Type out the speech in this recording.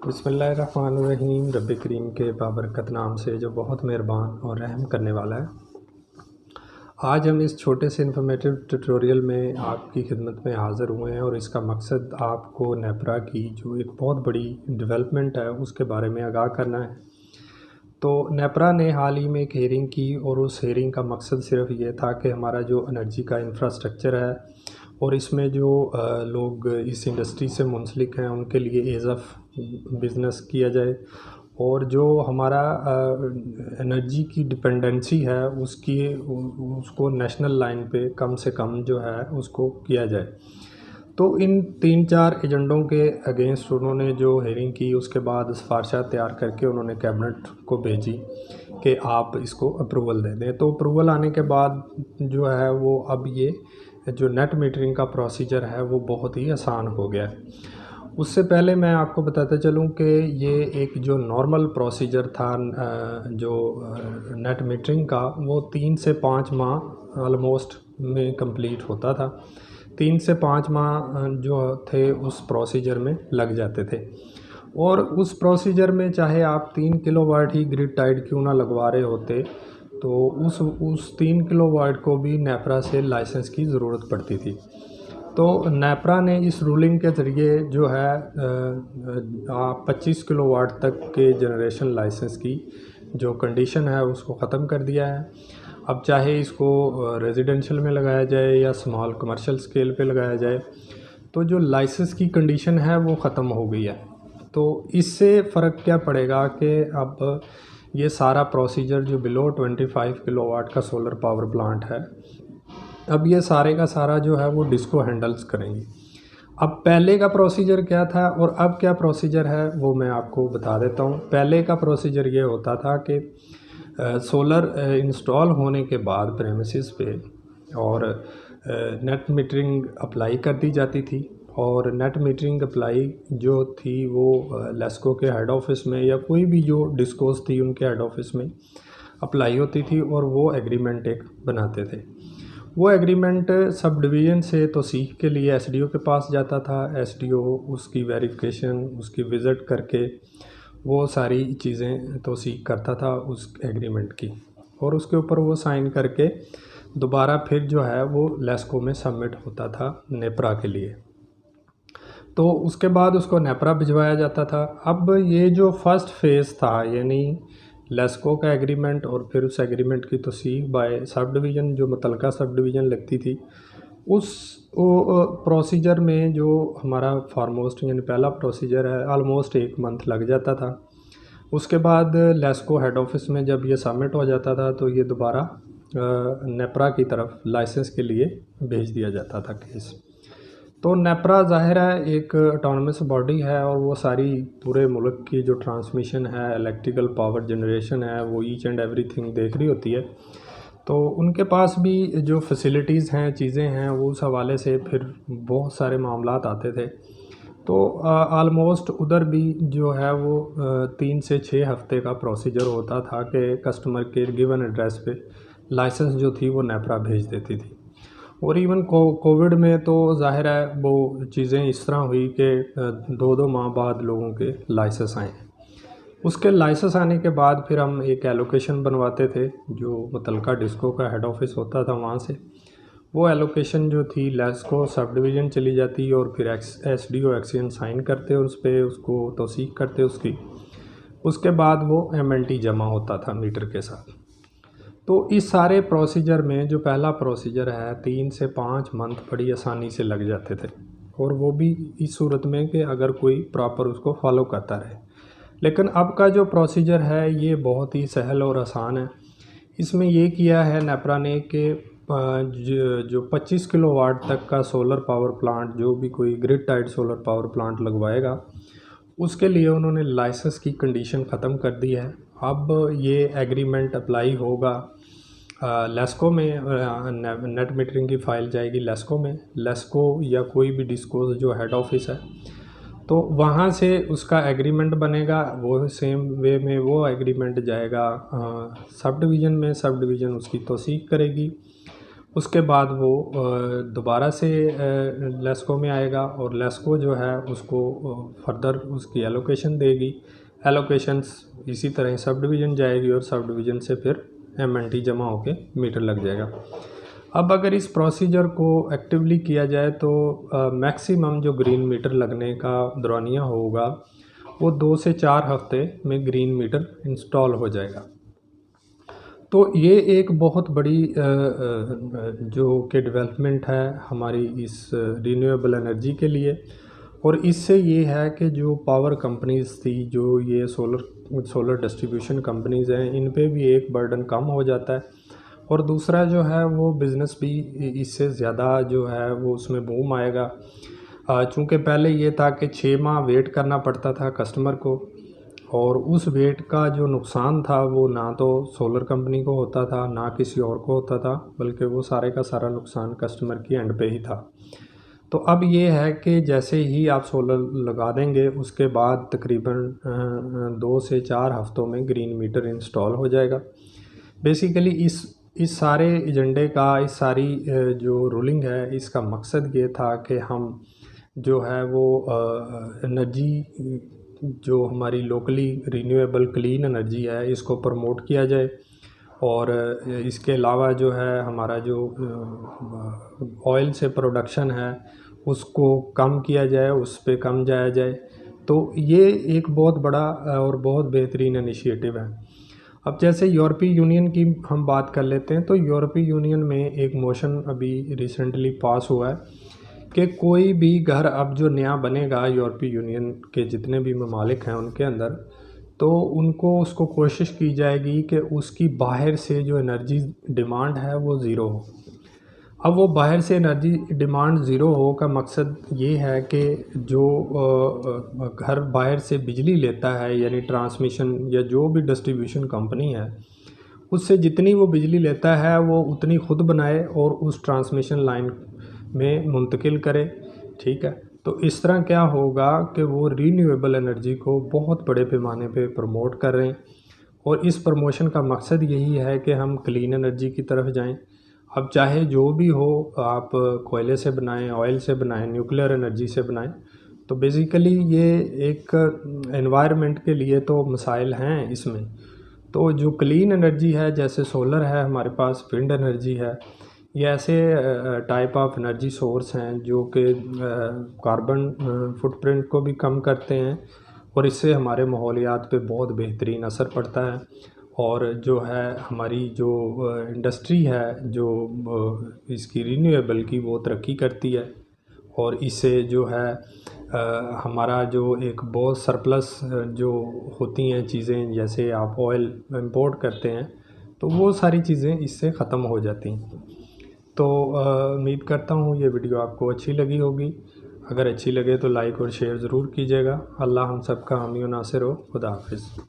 बिस्मिल्लाहिर्रहमानिर्रहीम। रब्बे करीम के बाबरकत नाम से जो बहुत मेहरबान और रहम करने वाला है। आज हम इस छोटे से इन्फॉर्मेटिव ट्यूटोरियल में आपकी खिदमत में हाज़िर हुए हैं और इसका मकसद आपको नेपरा की जो एक बहुत बड़ी डेवलपमेंट है उसके बारे में आगाह करना है। तो नेपरा ने हाल ही में एक हेयरिंग की और उस हेयरिंग का मकसद सिर्फ ये था कि हमारा जो एनर्जी का इंफ्रास्ट्रक्चर है और इसमें जो लोग इस इंडस्ट्री से मुंसलिक हैं उनके लिए एज़ ऑफ बिज़नेस किया जाए और जो हमारा एनर्जी की डिपेंडेंसी है उसको नेशनल लाइन पे कम से कम जो है उसको किया जाए। तो इन 3-4 एजेंडों के अगेंस्ट उन्होंने जो हेयरिंग की उसके बाद सिफारिशें तैयार करके उन्होंने कैबिनेट को भेजी कि आप इसको अप्रूवल दे दें। तो अप्रूवल आने के बाद जो है वो अब ये जो नेट मीटरिंग का प्रोसीजर है वो बहुत ही आसान हो गया है। उससे पहले मैं आपको बताता चलूँ कि ये एक जो नॉर्मल प्रोसीजर था जो नेट मीटरिंग का वो 3 से 5 माह ऑलमोस्ट में कंप्लीट होता था। 3 से 5 माह जो थे उस प्रोसीजर में लग जाते थे और उस प्रोसीजर में चाहे आप 3 किलोवाट ही ग्रिड टाइड क्यों ना लगवा रहे होते तो उस 3 किलोवाट को भी नेपरा से लाइसेंस की ज़रूरत पड़ती थी। तो नेपरा ने इस रूलिंग के ज़रिए जो है 25 किलोवाट तक के जनरेशन लाइसेंस की जो कंडीशन है उसको ख़त्म कर दिया है। अब चाहे इसको रेजिडेंशियल में लगाया जाए या स्मॉल कमर्शियल स्केल पे लगाया जाए तो जो लाइसेंस की कंडीशन है वो ख़त्म हो गई है। तो इससे फ़र्क क्या पड़ेगा कि अब ये सारा प्रोसीजर जो बिलो 25 किलोवाट का सोलर पावर प्लांट है अब ये सारे का सारा जो है वो डिस्को हैंडल्स करेंगी। अब पहले का प्रोसीजर क्या था और अब क्या प्रोसीजर है वो मैं आपको बता देता हूँ। पहले का प्रोसीजर ये होता था कि सोलर इंस्टॉल होने के बाद प्रेमिसेस पे और नेट मीटरिंग अप्लाई कर दी जाती थी और नेट मीटरिंग अप्लाई जो थी वो लेस्को के हेड ऑफिस में या कोई भी जो डिस्कोस थी उनके हेड ऑफिस में अप्लाई होती थी और वो एग्रीमेंट एक बनाते थे। वो एग्रीमेंट सब डिवीज़न से तौसीक़ के लिए एसडीओ के पास जाता था। एसडीओ उसकी वेरिफिकेशन उसकी विज़िट करके वो सारी चीज़ें तौसीक़ करता था उस एग्रीमेंट की और उसके ऊपर वो साइन करके दोबारा फिर जो है वो लेस्को में सबमिट होता था नेपरा के लिए। तो उसके बाद उसको नेपरा भिजवाया जाता था। अब ये जो फर्स्ट फेज़ था यानी लेस्को का एग्रीमेंट और फिर उस एग्रीमेंट की तौसीक़ बाय सब डिवीज़न जो मुतलका सब डिवीज़न लगती थी उस प्रोसीजर में जो हमारा फारमोस्ट यानी पहला प्रोसीजर है ऑलमोस्ट 1 मंथ लग जाता था। उसके बाद लेस्को हेड ऑफिस में जब ये सबमिट हो जाता था तो ये दोबारा नेपरा की तरफ लाइसेंस के लिए भेज दिया जाता था केस। तो नेपरा ज़ाहिर है एक ऑटोनमस बॉडी है और वो सारी पूरे मुल्क की जो ट्रांसमिशन है इलेक्ट्रिकल पावर जनरेशन है वो ईच एंड एवरीथिंग देख रही होती है। तो उनके पास भी जो फैसिलिटीज़ हैं चीज़ें हैं वो उस हवाले से फिर बहुत सारे मामलात आते थे। तो ऑलमोस्ट उधर भी जो है वो 3 से 6 हफ़्ते का प्रोसीजर होता था कि कस्टमर के गिवन एड्रेस पे लाइसेंस जो थी वो नेपरा भेज देती थी। और इवन कोविड में तो ज़ाहिर है वो चीज़ें इस तरह हुई कि 2-2 माह बाद लोगों के लाइसेंस आए। उसके लाइसेंस आने के बाद फिर हम एक एलोकेशन बनवाते थे जो मुतलका डिस्को का हेड ऑफिस होता था वहाँ से। वो एलोकेशन जो थी लेस्को सब डिवीज़न चली जाती और फिर एसडीओ एक्शन साइन करते उस पर उसको तौसीक़ करते उसकी। उसके बाद वो एमएलटी जमा होता था मीटर के साथ। तो इस सारे प्रोसीजर में जो पहला प्रोसीजर है 3 से 5 मंथ बड़ी आसानी से लग जाते थे और वो भी इस सूरत में कि अगर कोई प्रॉपर उसको फॉलो करता रहे। लेकिन अब का जो प्रोसीजर है ये बहुत ही सहल और आसान है। इसमें ये किया है नेपरा ने कि जो 25 किलोवाट तक का सोलर पावर प्लांट जो भी कोई grid tied solar power plant लगवाएगा उसके लिए उन्होंने लाइसेंस की कंडीशन ख़त्म कर दी है। अब ये एग्रीमेंट अप्लाई होगा लेस्को में नेट मीटरिंग की फ़ाइल जाएगी लेस्को में। लेस्को या कोई भी डिस्को जो हेड ऑफिस है तो वहाँ से उसका एग्रीमेंट बनेगा। वो सेम वे में वो एग्रीमेंट जाएगा सब डिवीज़न में। सब डिवीज़न उसकी तौसीक़ करेगी। उसके बाद वो दोबारा से लेस्को में आएगा और लेस्को जो है उसको फर्दर उसकी एलोकेशन देगी। एलोकेशंस इसी तरह सब डिवीज़न जाएगी और सब डिवीज़न से फिर एमएनटी जमा होके मीटर लग जाएगा। अब अगर इस प्रोसीजर को एक्टिवली किया जाए तो मैक्सिमम जो ग्रीन मीटर लगने का दौरानिया होगा वो 2 से 4 हफ्ते में ग्रीन मीटर इंस्टॉल हो जाएगा। तो ये एक बहुत बड़ी जो कि डेवलपमेंट है हमारी इस रिन्यूएबल एनर्जी के लिए। और इससे ये है कि जो पावर कंपनीज़ थी, जो ये सोलर डिस्ट्रीब्यूशन कंपनीज़ हैं, इन पे भी एक बर्डन कम हो जाता है। और दूसरा जो है वो बिज़नेस भी इससे ज़्यादा जो है वो उसमें बूम आएगा। चूँकि पहले ये था कि 6 माह वेट करना पड़ता था कस्टमर को, और उस वेट का जो नुकसान था वो ना तो सोलर कंपनी को होता था ना किसी और को होता था, बल्कि वो सारे का सारा नुकसान कस्टमर की एंड पे ही था। तो अब ये है कि जैसे ही आप सोलर लगा देंगे उसके बाद तकरीबन 2 से 4 हफ्तों में ग्रीन मीटर इंस्टॉल हो जाएगा। बेसिकली इस सारे एजेंडे का, इस सारी जो रूलिंग है, इसका मकसद ये था कि हम जो है वो एनर्जी जो हमारी लोकली रिन्यूएबल क्लीन एनर्जी है इसको प्रमोट किया जाए। और इसके अलावा जो है हमारा जो ऑयल से प्रोडक्शन है उसको कम किया जाए, उस पे कम जाया जाए। तो ये एक बहुत बड़ा और बहुत बेहतरीन इनिशिएटिव है। अब जैसे यूरोपीय यूनियन की हम बात कर लेते हैं, तो यूरोपीय यूनियन में एक मोशन अभी रिसेंटली पास हुआ है कि कोई भी घर अब जो नया बनेगा यूरोपीय यूनियन के जितने भी ममालिक हैं उनके अंदर, तो उनको उसको कोशिश की जाएगी कि उसकी बाहर से जो एनर्जी डिमांड है वो ज़ीरो हो। अब वो बाहर से एनर्जी डिमांड ज़ीरो हो का मकसद ये है कि जो घर बाहर से बिजली लेता है, यानी ट्रांसमिशन या जो भी डिस्ट्रीब्यूशन कंपनी है, उससे जितनी वो बिजली लेता है वो उतनी खुद बनाए और उस ट्रांसमिशन लाइन में मुंतकिल करे। ठीक है, तो इस तरह क्या होगा कि वो रीन्यूएबल एनर्जी को बहुत बड़े पैमाने पे प्रमोट कर रहे हैं। और इस प्रमोशन का मकसद यही है कि हम क्लीन एनर्जी की तरफ जाएं। अब चाहे जो भी हो, आप कोयले से बनाएं, ऑयल से बनाएं, न्यूक्लियर एनर्जी से बनाएं, तो बेसिकली ये एक एनवायरनमेंट के लिए तो मसाइल हैं इसमें। तो जो क्लीन एनर्जी है, जैसे सोलर है हमारे पास, विंड एनर्जी है, ये ऐसे टाइप ऑफ एनर्जी सोर्स हैं जो कि कार्बन फुटप्रिंट को भी कम करते हैं और इससे हमारे माहौलियात पे बहुत बेहतरीन असर पड़ता है। और जो है हमारी जो इंडस्ट्री है जो इसकी रिन्यूएबल की, वो तरक्की करती है। और इससे जो है हमारा जो एक बहुत सरप्लस जो होती हैं चीज़ें, जैसे आप ऑयल इंपोर्ट करते हैं, तो वो सारी चीज़ें इससे ख़त्म हो जाती हैं। तो उम्मीद करता हूँ ये वीडियो आपको अच्छी लगी होगी। अगर अच्छी लगे तो लाइक और शेयर ज़रूर कीजिएगा। अल्लाह हम सब का हामी और नासिर हो। खुदा हाफिज़।